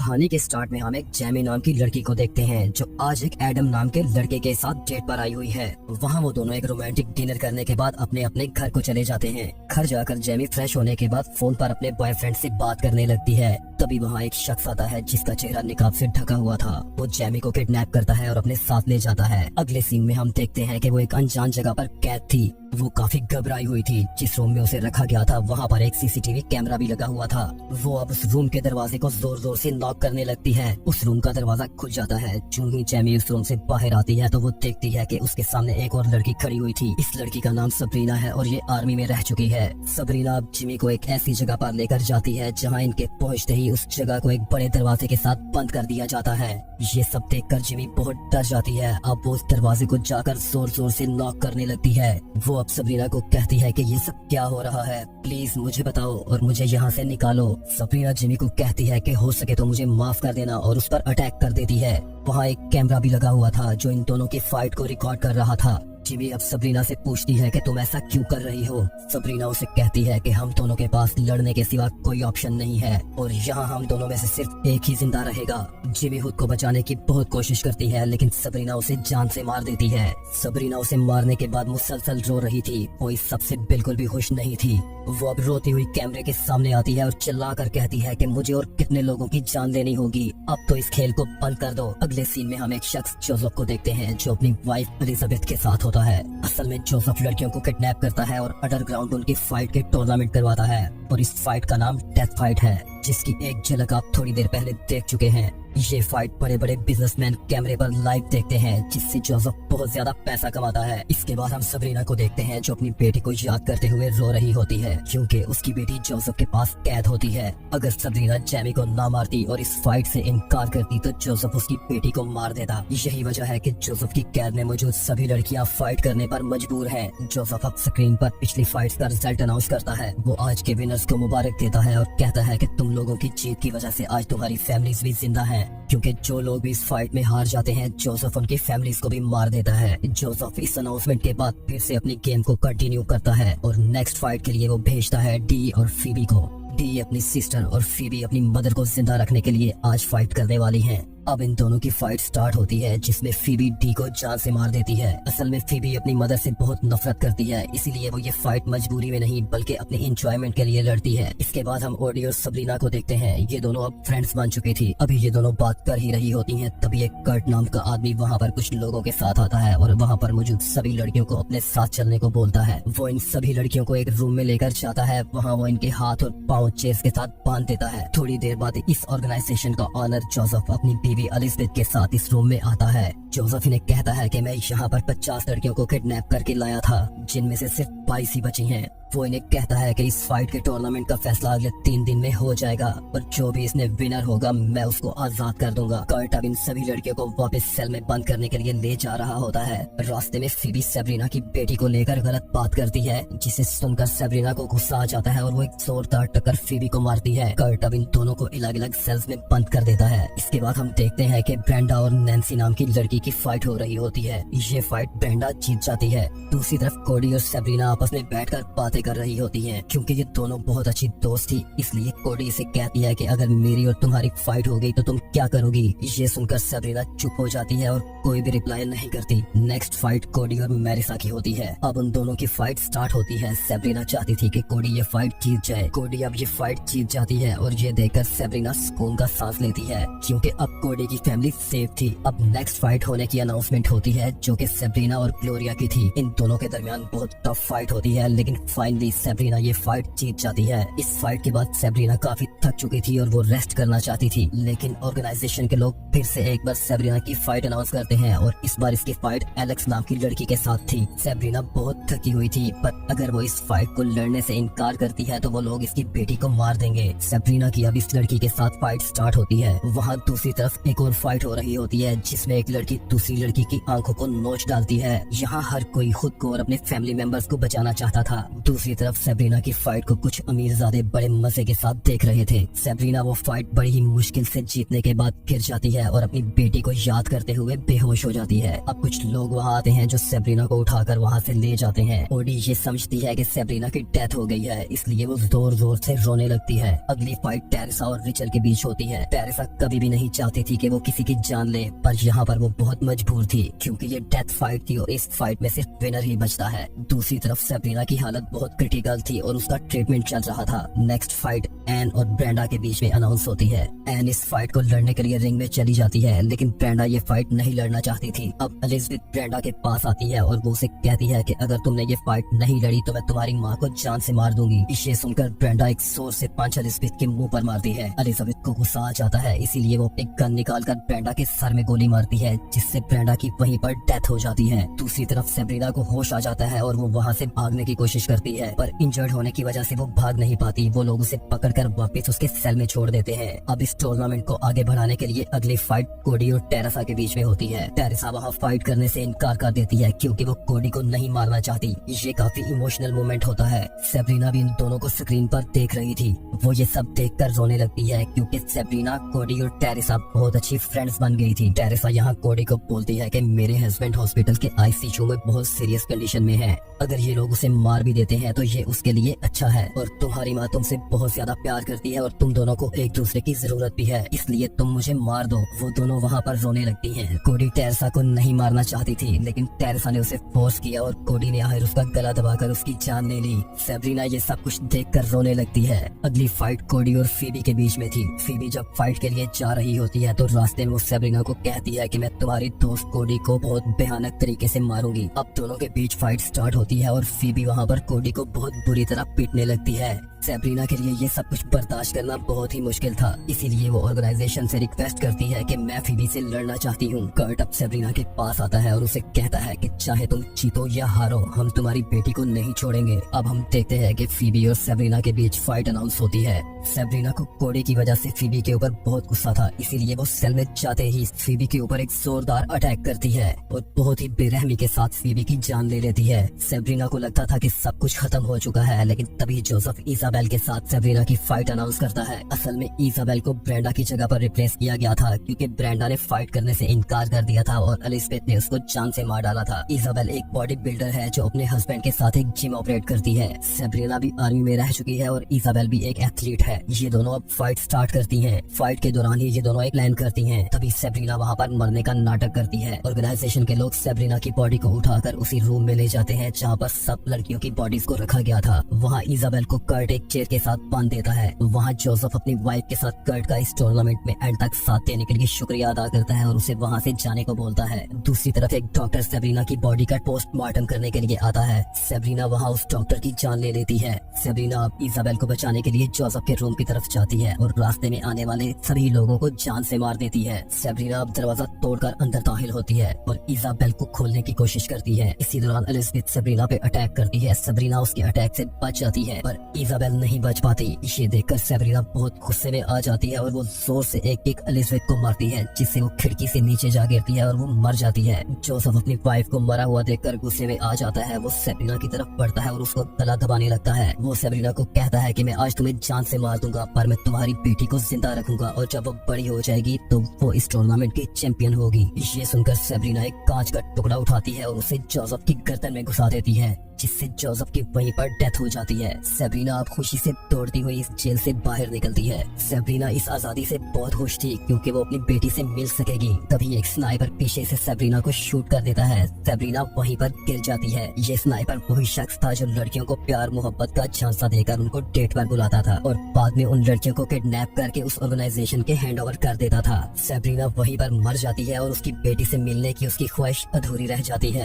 कहानी के स्टार्ट में हम एक जैमी नाम की लड़की को देखते हैं जो आज एक एडम नाम के लड़के के साथ डेट पर आई हुई है। वहाँ वो दोनों एक रोमांटिक डिनर करने के बाद अपने अपने घर को चले जाते हैं। घर जाकर जैमी फ्रेश होने के बाद फोन पर अपने बॉयफ्रेंड से बात करने लगती है। तभी वहाँ एक शख्स आता है जिसका चेहरा निकाब से ढका हुआ था। वो जैमी को किडनैप करता है और अपने साथ ले जाता है। अगले सीन में हम देखते हैं कि वो एक अनजान जगह पर कैद थी। वो काफी घबराई हुई थी। जिस रूम में उसे रखा गया था वहाँ पर एक सीसीटीवी कैमरा भी लगा हुआ था। वो अब उस रूम के दरवाजे को जोर जोर से नॉक करने लगती है। उस रूम का दरवाजा खुल जाता है। जो ही जैमी उस रूम से बाहर आती है तो वो देखती है कि उसके सामने एक और लड़की खड़ी हुई थी। इस लड़की का नाम सबरीना है और ये आर्मी में रह चुकी है। सबरीना अब जिमी को एक ऐसी जगह पर लेकर जाती है जहाँ इनके पहुँचते ही उस जगह को एक बड़े दरवाजे के साथ बंद कर दिया जाता है। ये सब देखकर जिमी बहुत डर जाती है। अब वो उस दरवाजे को जाकर जोर जोर से नॉक करने लगती है। वो अब सबरीना को कहती है कि ये सब क्या हो रहा है, प्लीज मुझे बताओ और मुझे यहाँ से निकालो। सबरीना जिमी को कहती है कि हो सके तो मुझे माफ कर देना और उस पर अटैक कर देती है। वहाँ एक कैमरा भी लगा हुआ था जो इन दोनों की फाइट को रिकॉर्ड कर रहा था। जिमी अब सबरीना से पूछती है कि तुम ऐसा क्यों कर रही हो। सबरीना उसे कहती है कि हम दोनों के पास लड़ने के सिवा कोई ऑप्शन नहीं है और यहाँ हम दोनों में से सिर्फ एक ही जिंदा रहेगा। जिमी खुद को बचाने की बहुत कोशिश करती है लेकिन सबरीना उसे जान से मार देती है। सबरीना उसे मारने के बाद मुसलसल रो रही थी। वो इस सबसे बिल्कुल भी खुश नहीं थी। वो अब रोती हुई कैमरे के सामने आती है और चिल्ला कर कहती है कि मुझे और कितने लोगों की जान लेनी होगी, अब तो इस खेल को बंद कर दो। अगले सीन में हम एक शख्स जोसेफ को देखते हैं जो अपनी वाइफ एलिजाबेथ के साथ होता है। असल में जोसेफ लड़कियों को किडनैप करता है और अंडरग्राउंड उनकी फाइट के टूर्नामेंट करवाता है और इस फाइट का नाम डेथ फाइट है, जिसकी एक झलक आप थोड़ी देर पहले देख चुके हैं। ये फाइट बड़े बड़े बिजनेसमैन कैमरे पर लाइव देखते हैं जिससे जोसेफ बहुत ज्यादा पैसा कमाता है। इसके बाद हम सबरीना को देखते हैं जो अपनी बेटी को याद करते हुए रो रही होती है क्योंकि उसकी बेटी जोसेफ के पास कैद होती है। अगर सबरीना जैमी को ना मारती और इस फाइट से इनकार करती तो जोसेफ उसकी बेटी को मार देता। यही वजह है कि जोसेफ की कैद में मौजूद सभी लड़कियां फाइट करने पर मजबूर हैं। जोसेफ अब स्क्रीन पर पिछली फाइट का रिजल्ट अनाउंस करता है। वो आज के विनर्स को मुबारक देता है और कहता है कि तुम लोगों की जीत की वजह से आज तुम्हारी फैमिलीज भी जिंदा हैं, क्योंकि जो लोग भी इस फाइट में हार जाते हैं जोसेफ उनकी फैमिलीज को भी मार देता है। जोसेफ इस अनाउंसमेंट के बाद फिर से अपनी गेम को कंटिन्यू करता है और नेक्स्ट फाइट के लिए वो भेजता है डी और फीबी को। डी अपनी सिस्टर और फीबी अपनी मदर को जिंदा रखने के लिए आज फाइट करने वाली हैं। अब इन दोनों की फाइट स्टार्ट होती है जिसमें फीबी डी को जान से मार देती है। असल में फीबी अपनी मदर से बहुत नफरत करती है, इसीलिए वो ये फाइट मजबूरी में नहीं बल्कि अपने एंजॉयमेंट के लिए लड़ती है। इसके बाद हम ओडी और सबरीना को देखते हैं। ये दोनों अब फ्रेंड्स बन चुकी थी। अभी ये दोनों बात कर ही रही होती हैं, तभी एक कर्ट नाम का आदमी वहाँ पर कुछ लोगों के साथ आता है और वहाँ पर मौजूद सभी लड़कियों को अपने साथ चलने को बोलता है। वो इन सभी लड़कियों को एक रूम में लेकर जाता है। वहाँ वो इनके हाथ और पाँव चेयर्स के साथ बांध देता है। थोड़ी देर बाद इस ऑर्गेनाइजेशन का ऑनर जोसेफ अपनी बीवी एलिजाबेथ के साथ इस रूम में आता है। जोसेफ इन्हें कहता है कि मैं यहाँ पर 50 लड़कियों को किडनैप करके लाया था, जिनमें से सिर्फ 22 ही बची हैं। वो इन्हें कहता है कि इस फाइट के टूर्नामेंट का फैसला अगले 3 दिन में हो जाएगा और जो भी इसमें विनर होगा मैं उसको आजाद कर दूंगा। कर्ट अब इन सभी लड़कियों को वापस सेल में बंद करने के लिए ले जा रहा होता है। रास्ते में फीबी सबरीना की बेटी को लेकर गलत बात करती है, जिसे सुनकर सबरीना को गुस्सा आ जाता है और वो एक जोरदार टक्कर फीबी को मारती है। कर्ट अब इन दोनों को अलग अलग सेल्स में बंद कर देता है। इसके बाद हम देखते हैं कि ब्रेंडा और नैन्सी नाम की लड़की की फाइट हो रही होती है। ये फाइट ब्रेंडा जीत जाती है। दूसरी तरफ कोडी और सबरीना आपस में बैठकर बातें कर रही होती हैं। क्योंकि ये दोनों बहुत अच्छी दोस्त थी, इसलिए कोडी इसे कहती है कि अगर मेरी और तुम्हारी फाइट हो गई तो तुम क्या करोगी। ये सुनकर सबरीना चुप हो जाती है और कोई भी रिप्लाई नहीं करती। नेक्स्ट फाइट कोडी और मैरिसा की होती है। अब उन दोनों की फाइट स्टार्ट होती है। सबरीना चाहती थी कि कोडी ये फाइट जीत जाए। कोडी अब ये फाइट जीत जाती है और ये देखकर सबरीना सुकून का सांस लेती है क्योंकि अब कोडी की फैमिली सेफ थी। अब नेक्स्ट फाइट होने की अनाउंसमेंट होती है जो कि सबरीना और ग्लोरिया की थी। इन दोनों के दरमियान बहुत टफ फाइट होती है लेकिन फाइनली सबरीना ये फाइट जीत जाती है। इस फाइट के बाद सबरीना काफी थक चुकी थी और वो रेस्ट करना चाहती थी, लेकिन ऑर्गेनाइजेशन के लोग फिर से एक बार सबरीना की फाइट अनाउंस करते हैं और इस बार इसकी फाइट एलेक्स नाम की लड़की के साथ थी। सबरीना बहुत थकी हुई थी, पर अगर वो इस फाइट को लड़ने से इनकार करती है तो वो लोग इसकी बेटी को मार देंगे। सबरीना की अब इस लड़की के साथ फाइट स्टार्ट होती है। वहाँ दूसरी तरफ एक और फाइट हो रही होती है जिसमें एक लड़की दूसरी लड़की की आंखों को नोच डालती है। यहाँ हर कोई खुद को और अपने फैमिली मेंबर्स को बचाना चाहता था। दूसरी तरफ सेब्रीना की फाइट को कुछ अमीरजादे बड़े मजे के साथ देख रहे थे। सेब्रीना वो फाइट बड़ी ही मुश्किल से जीतने के बाद गिर जाती है और अपनी बेटी को याद करते हुए बेहोश हो जाती है। अब कुछ लोग वहाँ आते हैं जो सेब्रीना को उठाकर वहाँ से ले जाते हैं। कोडी ये समझती है कि सेब्रीना की डेथ हो गई है, इसलिए वो जोर जोर से रोने लगती है। अगली फाइट टेरेसा और रिचल के बीच होती है। टेरेसा कभी भी नहीं चाहती थी कि वो किसी की जान ले, पर यहाँ पर वो बहुत मजबूर थी क्योंकि ये डेथ फाइट थी और इस फाइट में सिर्फ विनर ही बचता है। दूसरी तरफ सेब्रीना की हालत बहुत क्रिटिकल थी और उसका ट्रीटमेंट चल रहा था। नेक्स्ट फाइट एन और ब्रेंडा के बीच में अनाउंस होती है। एन इस फाइट को लड़ने के लिए रिंग में चली जाती है, लेकिन ब्रेंडा ये फाइट नहीं लड़ना चाहती थी। अब एलिजाबेथ ब्रेंडा के पास आती है और वो उसे कहती है कि अगर तुमने ये फाइट नहीं लड़ी तो मैं तुम्हारी माँ को जान से मार दूंगी। इसे सुनकर ब्रेंडा एक जोर से पंच एलिजाबेथ के मुंह पर मारती है। एलिजाबेथ को गुस्सा आ जाता है, इसीलिए वो एक गन निकालकर ब्रेंडा के सर में गोली मारती है, जिससे ब्रेंडा की वहीं पर डेथ हो जाती है। दूसरी तरफ सेब्रीना को होश आ जाता है और वो वहाँ से भागने की कोशिश करती है, पर इंजर्ड होने की वजह से वो भाग नहीं पाती। वो लोग उसे पकड़कर वापस उसके सेल में छोड़ देते हैं। अब इस टूर्नामेंट को आगे बढ़ाने के लिए अगली फाइट कोडी और टेरेसा के बीच में होती है। टेरेसा वहाँ फाइट करने से इनकार कर देती है क्योंकि वो कोडी को नहीं मारना चाहती। ये काफी इमोशनल मोमेंट होता है। सेब्रीना भी इन दोनों को स्क्रीन पर देख रही थी। वो ये सब देखकर रोने लगती है क्योंकि सेब्रीना, कोडी और टेरेसा बहुत अच्छी फ्रेंड्स बन गई थी। टेरेसा यहाँ कोडी को बोलती है कि मेरे हस्बैंड हॉस्पिटल के आईसीयू में बहुत सीरियस कंडीशन में है, अगर ये लोग उसे मार भी देते हैं तो ये उसके लिए अच्छा है, और तुम्हारी माँ तुमसे बहुत ज्यादा प्यार करती है और तुम दोनों को एक दूसरे की जरूरत भी है, इसलिए तुम मुझे मार दो। वो दोनों वहाँ पर रोने लगती हैं। कोडी टेरेसा को नहीं मारना चाहती थी, लेकिन टेरेसा ने उसे फोर्स किया और कोडी ने आखिर उसका गला दबाकर उसकी जान ले ली। सेब्रीना ये सब कुछ देखकर रोने लगती है। अगली फाइट कोडी और फीबी के बीच में थी। फीबी जब फाइट के लिए जा रही होती है तो रास्ते में वो सेब्रीना को कहती है कि मैं तुम्हारी दोस्त कोडी को बहुत भयानक तरीके से मारूंगी। अब दोनों के बीच फाइट स्टार्ट होती है और फीबी वहाँ पर कोडी को बहुत बुरी तरह पीटने लगती है। सेब्रीना के लिए ये सब कुछ बर्दाश्त करना बहुत ही मुश्किल था, इसीलिए वो ऑर्गेनाइजेशन से रिक्वेस्ट करती है कि मैं फीबी से लड़ना चाहती हूँ। कर्ट अब सेब्रीना के पास आता है और उसे कहता है कि चाहे तुम जीतो या हारो, हम तुम्हारी बेटी को नहीं छोड़ेंगे। अब हम देखते हैं कि फीबी और सेब्रीना के बीच फाइट अनाउंस होती है। सेब्रीना को कोडी की वजह से फीबी के ऊपर बहुत गुस्सा था, इसीलिए वो सेल में जाते ही फीबी के ऊपर एक जोरदार अटैक करती है और बहुत ही बेरहमी के साथ फीबी की जान ले लेती है। सेब्रीना को लगता था कि सब कुछ खत्म हो चुका है, लेकिन तभी जोसेफ इजाबेल के साथ सेब्रीना की फाइट अनाउंस करता है। असल में इजाबेल को ब्रेंडा की जगह पर रिप्लेस किया गया था क्योंकि ब्रेंडा ने फाइट करने से इनकार कर दिया था और एलिजाबेथ ने उसको जान से मार डाला था। इजाबेल एक बॉडी बिल्डर है जो अपने हस्बैंड के साथ एक जिम ऑपरेट करती है। सेब्रीना भी आर्मी में रह चुकी है और इजाबेल भी एक एथलीट है। ये दोनों अब फाइट स्टार्ट करती हैं। फाइट के दौरान ही ये दोनों एक प्लान करती हैं। तभी सेब्रीना वहाँ पर मरने का नाटक करती है। ऑर्गेनाइजेशन के लोग सेब्रीना की बॉडी को उठाकर उसी रूम में ले जाते हैं जहाँ पर सब लड़कियों की बॉडीज को रखा गया था। वहाँ इजाबेल को कर्ट एक चेयर के साथ बांध देता है। वहाँ जोसेफ अपनी वाइफ के साथ कर्ट का इस टूर्नामेंट में एंड तक साथ देने के लिए शुक्रिया अदा करता है और उसे वहाँ से जाने को बोलता है। दूसरी तरफ एक डॉक्टर सेब्रीना की बॉडी का पोस्टमार्टम करने के लिए आता है। सेब्रीना वहाँ उस डॉक्टर की जान ले लेती है। सेब्रीना अब इजाबेल को बचाने के लिए जोसेफ के रूम की तरफ जाती है और रास्ते में आने वाले सभी लोगों को जान से मार देती है। सेब्रीना अब दरवाजा तोड़कर अंदर दाखिल होती है और इजाबेल को खोलने की कोशिश करती है। इसी दौरान एलिजाबेथ सेब्रीना पे अटैक करती है। सेब्रीना उसके अटैक से बच जाती है, पर इजाबेल नहीं बच पाती। ये देखकर सेब्रीना बहुत गुस्से में आ जाती है और वो जोर से एक किक एलिजाबेथ को मारती है, जिससे वो खिड़की से नीचे जा गिरती है और वो मर जाती है। जोसेफ अपनी वाइफ को मरा हुआ देखकर गुस्से में आ जाता है। वो सेब्रीना की तरफ बढ़ता है और उसको गला दबाने लगता है। वो सेब्रीना को कहता है कि मैं आज तुम्हें जान से मार दूंगा, पर मैं तुम्हारी बेटी को जिंदा रखूंगा और जब वो बड़ी हो जाएगी तो वो इस टूर्नामेंट की चैंपियन होगी। ये सुनकर सेब्रीना एक कांच का टुकड़ा उठाती है और उसे जोसेफ की गर्दन में घुसा देती है, जिससे जोसेफ की वहीं पर डेथ हो जाती है। सेब्रीना अब खुशी से दौड़ती हुई इस जेल से बाहर निकलती है। सेब्रीना इस आजादी से बहुत खुश थी क्योंकि वो अपनी बेटी से मिल सकेगी। तभी एक स्नाइपर पीछे से सेब्रीना को शूट कर देता है। सेब्रीना वहीं पर गिर जाती है। ये स्नाइपर वही शख्स था जो लड़कियों को प्यार मोहब्बत का झांसा देकर उनको डेट पर बुलाता था और बाद में उन लड़कियों को किडनैप करके उस ऑर्गेनाइजेशन के हैंड ओवर कर देता था। सेब्रीना वहीं पर मर जाती है और उसकी बेटी से मिलने की उसकी ख्वाहिश अधूरी रह जाती है।